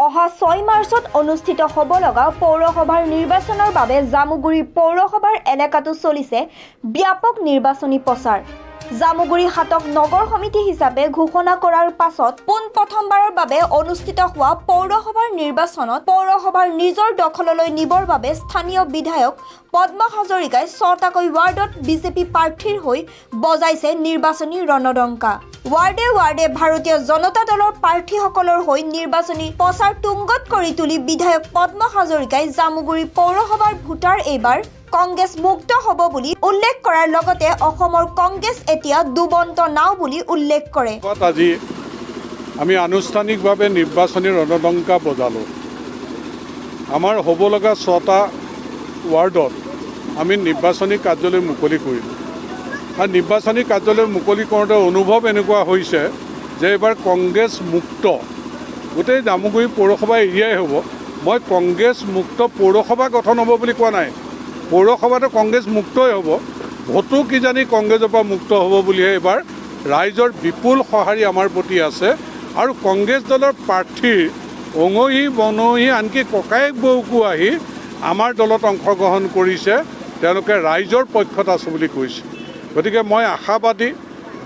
অহা 6 মাৰ্চত অনুষ্ঠিত হ'ব লগা পৌৰসভাৰ নিৰ্বাচনৰ বাবে জামুগুৰি পৌৰসভাৰ এলেকাটো চলিছে ব্যাপক নিৰ্বাচনী প্ৰচাৰ। জামুগুৰি হাটক নগৰ সমিতি হিচাপে ঘোষণা কৰাৰ পাছত প্ৰথমবাৰৰ বাবে অনুষ্ঠিত হোৱা পৌৰসভাৰ নিৰ্বাচনত পৌৰসভাৰ নিজৰ দখললৈ নিবৰ বাবে স্থানীয় বিধায়ক পদ্ম হাজৰিকাই 6টাকৈ ৱাৰ্ডত বিজেপি প্ৰাৰ্থীৰ হৈ বজাইছে নিৰ্বাচনী ৰণডংকা। ৱাৰ্ডে ৱাৰ্ডে ভাৰতীয় জনতা দলৰ প্ৰাৰ্থীসকলৰ হৈ নিৰ্বাচনী প্ৰচাৰ তুংগত কৰি তুলি বিধায়ক পদ্ম হাজৰিকাই জামুগুৰি পৌৰসভাৰ ভোটাৰ এইবাৰ কংগ্ৰেছ মুক্ত হ'ব বুলি উল্লেখ কৰাৰ লগতে অসমৰ কংগ্ৰেছ এতিয়া দুবন্ত নাও বুলি উল্লেখ কৰে। আজি আমি আনুষ্ঠানিকভাৱে নিৰ্বাচনী ৰণডংকা বজালোঁ। আমাৰ হ'ব লগা 6টা ৱাৰ্ডত আমি নিৰ্বাচনী কাৰ্যালয় মুকলি কৰিলোঁ। আৰু নিৰ্বাচনী কাৰ্যালয় মুকলি কৰোঁতে অনুভৱ এনেকুৱা হৈছে যে এইবাৰ কংগ্ৰেছ মুক্ত গোটেই জামুগুৰি পৌৰসভা এৰিয়াই হ'ব। মই কংগ্ৰেছ মুক্ত পৌৰসভা গঠন হ'ব বুলি কোৱা নাই। পৌৰসভাটো কংগ্ৰেছ মুক্তই হ'ব, ভোটো কিজানি কংগ্ৰেছৰ পৰা মুক্ত হ'ব বুলিহে এইবাৰ ৰাইজৰ বিপুল সঁহাৰি আমাৰ প্ৰতি আছে। আৰু কংগ্ৰেছ দলৰ প্ৰাৰ্থীৰ অঙহী বনহী আনকি ককায়েক বৌকো আহি আমাৰ দলত অংশগ্ৰহণ কৰিছে, তেওঁলোকে ৰাইজৰ পক্ষত আছে বুলি কৈছে। গতিকে মই আশাবাদী,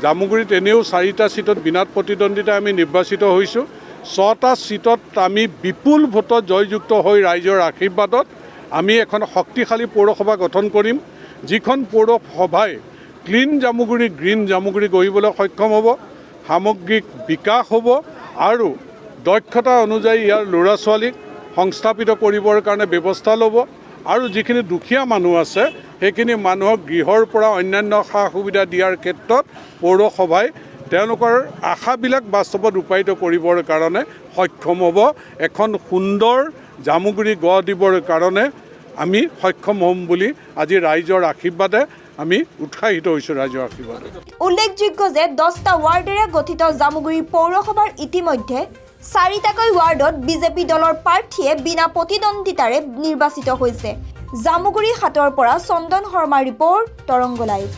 জামুগুৰিত এনেও 4টা ছিটত বিনা প্ৰতিদ্বন্দ্বিতাই আমি নিৰ্বাচিত হৈছোঁ। 6টা ছিটত আমি বিপুল ভোটত জয়যুক্ত হৈ ৰাইজৰ আশীৰ্বাদত আমি এখন শক্তিশালী পৌৰসভা গঠন কৰিম, যিখন পৌৰসভাই ক্লিন জামুগুৰি গ্ৰীণ জামুগুৰি গঢ়িবলৈ সক্ষম হ'ব, সামগ্ৰিক বিকাশ হ'ব আৰু দক্ষতা অনুযায়ী ইয়াৰ ল'ৰা ছোৱালীক সংস্থাপিত কৰিবৰ কাৰণে ব্যৱস্থা ল'ব। আৰু যিখিনি দুখীয়া মানুহ আছে সেইখিনি মানুহক গৃহৰ পৰা অন্যান্য সা সুবিধা দিয়াৰ ক্ষেত্ৰত পৌৰসভাই তেওঁলোকৰ আশাবিলাক বাস্তৱত ৰূপায়িত কৰিবৰ কাৰণে সক্ষম হ'ব। এখন সুন্দৰ জামুগুৰি গঢ় দিবৰ কাৰণে আমি সক্ষম হ'ম বুলি আজি ৰাইজৰ আশীৰ্বাদে আমি উৎসাহিত হৈছোঁ। ৰাইজৰ আশীৰ্বাদে উল্লেখযোগ্য যে 10টা ৱাৰ্ডেৰে গঠিত জামুগুৰি পৌৰসভাৰ ইতিমধ্যে 4টাকৈ ৱাৰ্ডত বিজেপি দলৰ প্ৰাৰ্থীয়ে বিনা প্ৰতিদ্বন্দ্বিতাৰে নিৰ্বাচিত হৈছে। জামুগুৰি হাটৰ পৰা চন্দন শৰ্মাৰ ৰিপৰ্ট, তৰংগ লাইভ।